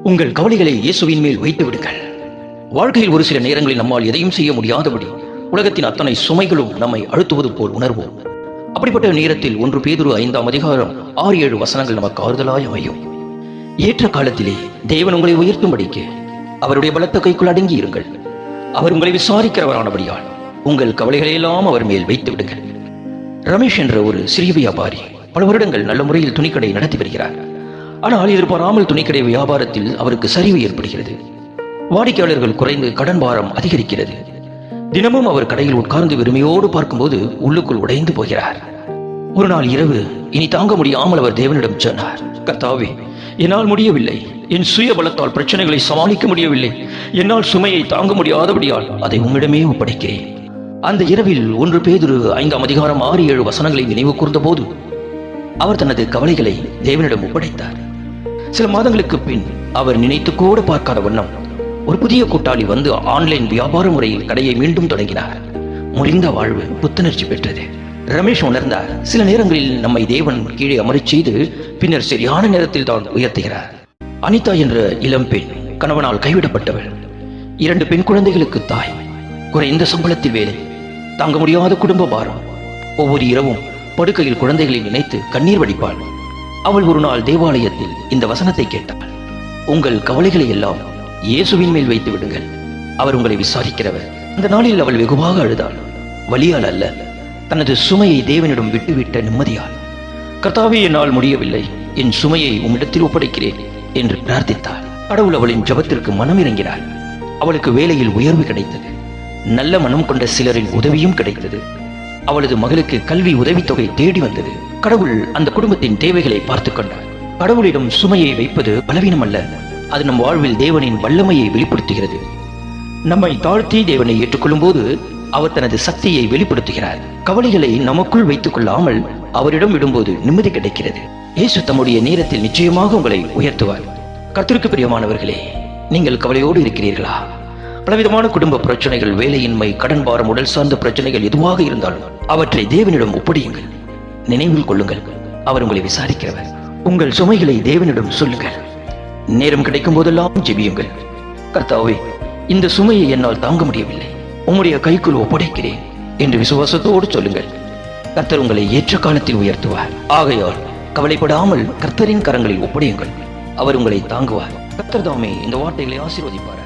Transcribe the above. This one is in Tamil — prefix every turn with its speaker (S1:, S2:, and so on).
S1: உங்கள் கவலைகளை இயேசுவின் மேல் வைத்து விடுங்கள். வாழ்க்கையில் ஒரு சில நேரங்களில் நம்மால் எதையும் செய்ய முடியாதபடி உலகத்தின் அத்தனை சுமைகளும் நம்மை அழுத்துவது போல் உணர்வோம். அப்படிப்பட்ட நேரத்தில் 1 பேதுரு 5ஆம் அதிகாரம் 6-7 வசனங்கள் நமக்கு ஆறுதலாய் அமையும். ஏற்ற காலத்திலே தேவன் உங்களை உயர்த்தும்படிக்கு அவருடைய பலத்த கைக்குள் அடங்கி இருங்கள். அவர் உங்களை விசாரிக்கிறவரானபடியால் உங்கள் கவலைகளை எல்லாம் அவர் மேல் வைத்து விடுங்கள். ரமேஷ் என்ற ஒரு சிறிய வியாபாரி பல வருடங்கள் நல்ல முறையில் துணிக்கடை நடத்தி வருகிறார். ஆனால் எதிர்பாராமல் துணிக்கடை வியாபாரத்தில் அவருக்கு சரிவு ஏற்படுகிறது. வாடிக்கையாளர்கள் குறைந்து கடன் பாரம் அதிகரிக்கிறது. தினமும் அவர் கடையில் உட்கார்ந்து வெறுமையோடு பார்க்கும்போது உள்ளுக்குள் உடைந்து போகிறார். ஒரு நாள் இரவு இனி தாங்க முடியாமல் அவர் தேவனிடம் சொன்னார், கர்த்தாவே, என்னால் முடியவில்லை. என் சுய பலத்தால் பிரச்சனைகளை சமாளிக்க முடியவில்லை. என்னால் சுமையை தாங்க முடியாதபடியால் அதை உம்மிடமே ஒப்படைக்கிறேன். அந்த இரவில் 1 பேதுரு 5ஆம் அதிகாரம் 6-7 வசனங்களை நினைவு கூர்ந்த போது அவர் தனது கவலைகளை தேவனிடம் ஒப்படைத்தார். சில மாதங்களுக்கு பின் அவர் நினைத்து கூட பார்க்காத வண்ணம் ஒரு புதிய கூட்டாளி வந்து ஆன்லைன் வியாபார முறையில் கடையை மீண்டும் தொடங்கினார். முறிந்த வாழ்வு புத்துணர்ச்சி பெற்றது. ரமேஷ் உணர்ந்தார், சில நேரங்களில் நம்மை தேவன் கீழே அமரச் செய்து பின்னர் சரியான நேரத்தில் தான் உயர்த்துகிறார். அனிதா என்ற இளம் பெண் கணவனால் கைவிடப்பட்டவள். 2 பெண் குழந்தைகளுக்கு தாய். குறைந்த சம்பளத்தில் வேலை, தாங்க முடியாத குடும்ப பாரம். ஒவ்வொரு இரவும் படுக்கையில் குழந்தைகளை நினைத்து கண்ணீர் வடிப்பாள். அவள் ஒரு நாள் தேவாலயத்தில் இந்த வசனத்தை கேட்டாள், உங்கள் கவலைகளை எல்லாம் இயேசுவின் மேல் வைத்து விடுங்கள், அவர் உங்களை விசாரிக்கிறவர். அந்த நாளில் அவள் வெகுவாக அழுதாள். வலியால் அல்ல, தனது சுமையை தேவனிடம் விட்டுவிட்ட நிம்மதியால். கர்த்தாவே, என்னால் முடியவில்லை, என் சுமையை உம்மிடத்தில் ஒப்படைக்கிறேன் என்று பிரார்த்தித்தாள். கடவுள் அவளின் ஜெபத்திற்கு மனம் இறங்கினார். அவளுக்கு வேலையில் உயர்வு கிடைத்தது. நல்ல மனம் கொண்ட சிலரின் உதவியும் கிடைத்தது. அவளது மகளுக்கு கல்வி உதவித்தொகை தேடி வந்தது. கடவுள் அந்த குடும்பத்தின் தேவைகளை பார்த்து கொண்டார். கடவுளிடம் சுமையை வைப்பது பலவீனம் அல்ல, அது நம் வாழ்வில் தேவனின் வல்லமையை வெளிப்படுத்துகிறது. நம்மை தாழ்த்தி தேவனை ஏற்றுக்கொள்ளும் போது அவர் தனது சக்தியை வெளிப்படுத்துகிறார். கவலைகளை நமக்குள் வைத்துக் கொள்ளாமல் அவரிடம் விடும்போது நிம்மதி கிடைக்கிறது. இயேசு தம்முடைய நேரத்தில் நிச்சயமாக உங்களை உயர்த்துவார். கர்த்தருக்கு பிரியமானவர்களே, நீங்கள் கவலையோடு இருக்கிறீர்களா? பலவிதமான குடும்ப பிரச்சனைகள், வேலையின்மை, கடன் பாரம், உடல் சார்ந்த பிரச்சனைகள் எதுவாக இருந்தாலும் அவற்றை தேவனிடம் ஒப்படையுங்கள். நினைவில் கொள்ளுங்கள், அவர் உங்களை விசாரிக்கிறவர். உங்கள் சுமைகளை தேவனிடம் சொல்லுங்கள். நேரம் கிடைக்கும் போதெல்லாம் ஜெபியுங்கள். கர்த்தாவே, இந்த சுமையை என்னால் தாங்க முடியவில்லை, உம்முடைய கைக்குள் ஒப்படைக்கிறேன் என்று விசுவாசத்தோடு சொல்லுங்கள். கர்த்தர் உங்களை ஏற்ற காலத்தில் உயர்த்துவார். ஆகையால் கவலைப்படாமல் கர்த்தரின் கரங்களில் ஒப்படையுங்கள். அவர் உங்களை தாங்குவார். கர்த்தர் தாமே இந்த வார்த்தைகளை ஆசீர்வதிப்பார்.